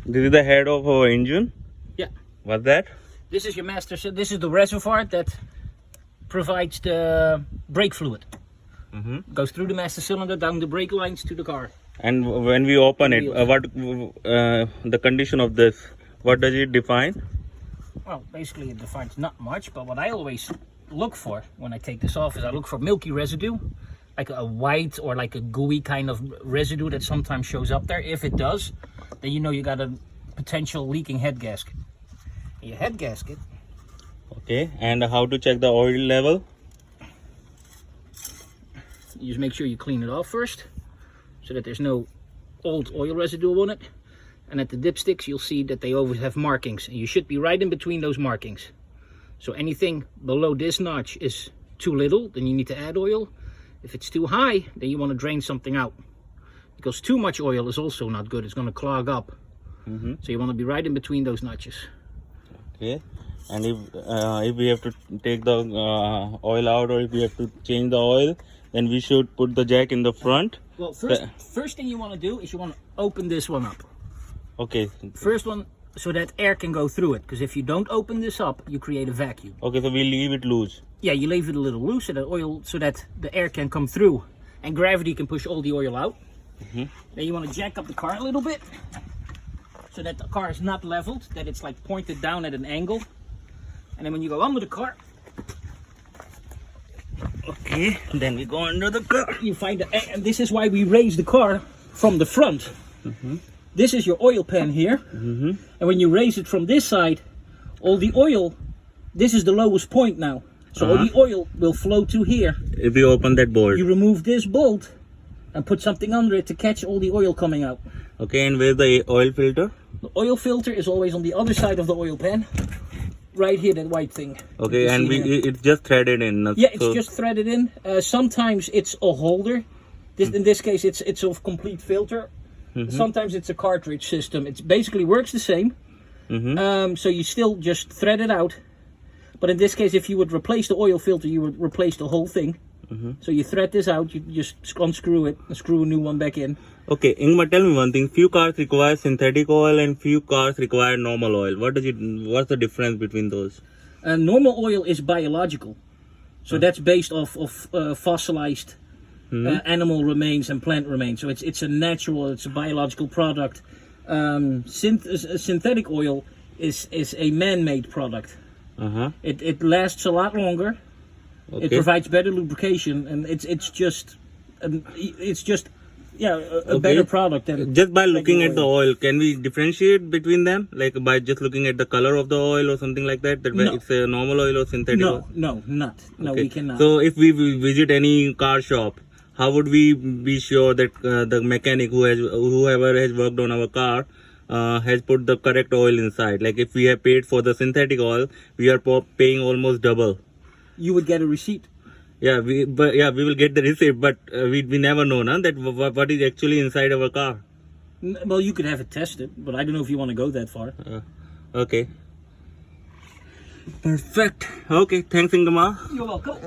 This is the head of our engine. Yeah. What's that? This is your master. So this is the reservoir that provides the brake fluid. Goes through the master cylinder, down the brake lines to the car. And when we open it, what the condition of this? What does it define? Well, basically it defines not much, but what I always look for when I take this off is I look for milky residue, like a white or like a gooey kind of residue that sometimes shows up there. If it does, then you know you got a potential leaking head gasket. Your head gasket. Okay, and how to check the oil level? You just make sure you clean it off first, so that there's no old oil residue on it. And at the dipsticks, you'll see that they always have markings, and you should be right in between those markings. So anything below this notch is too little, then you need to add oil. If it's too high, then you want to drain something out, because too much oil is also not good. It's going to clog up. So you want to be right in between those notches. Okay, and if we have to take the oil out, or if we have to change the oil, then we should put the jack in the front. Well, first thing you want to do is you want to open this one up. Okay. First one, so that air can go through it, because if you don't open this up, you create a vacuum. Okay, so we leave it loose. Yeah, you leave it a little loose so that the air can come through and gravity can push all the oil out. Then you want to jack up the car a little bit so that the car is not leveled, that it's like pointed down at an angle. And then when you go under the car, okay, then we go under the car. You find and this is why we raise the car from the front. This is your oil pan here, and when you raise it from this side, all the oil, this is the lowest point now, so all the oil will flow to here. If we open that bolt, you remove this bolt and put something under it to catch all the oil coming out. Okay, and where's the oil filter? The oil filter is always on the other side of the oil pan, right here, that white thing. Okay, and it's just threaded in. Yeah, it's just threaded in. Sometimes it's a holder. In this case, it's a complete filter. Sometimes it's a cartridge system. It basically works the same. So you still just thread it out. But in this case, if you would replace the oil filter, you would replace the whole thing. So you thread this out, you just unscrew it and screw a new one back in. Okay, Ingmar, tell me one thing. Few cars require synthetic oil and few cars require normal oil. What's the difference between those? Normal oil is biological. So that's based off of fossilized animal remains and plant remains. So it's a natural, it's a biological product. Synthetic oil is a man-made product. It lasts a lot longer. Okay. It provides better lubrication, and it's just a better product than just by looking at the oil. Can we differentiate between them, like by just looking at the color of the oil or something like that? No. It's a normal oil or synthetic oil? No, we cannot. So if we visit any car shop, how would we be sure that the mechanic whoever has worked on our car has put the correct oil inside? Like if we have paid for the synthetic oil, we are paying almost double. You would get a receipt. Yeah, we will get the receipt, but we never know that what is actually inside our car. Well, you could have it tested, but I don't know if you want to go that far. Okay. Perfect. Okay, thanks, Ingmar. You're welcome.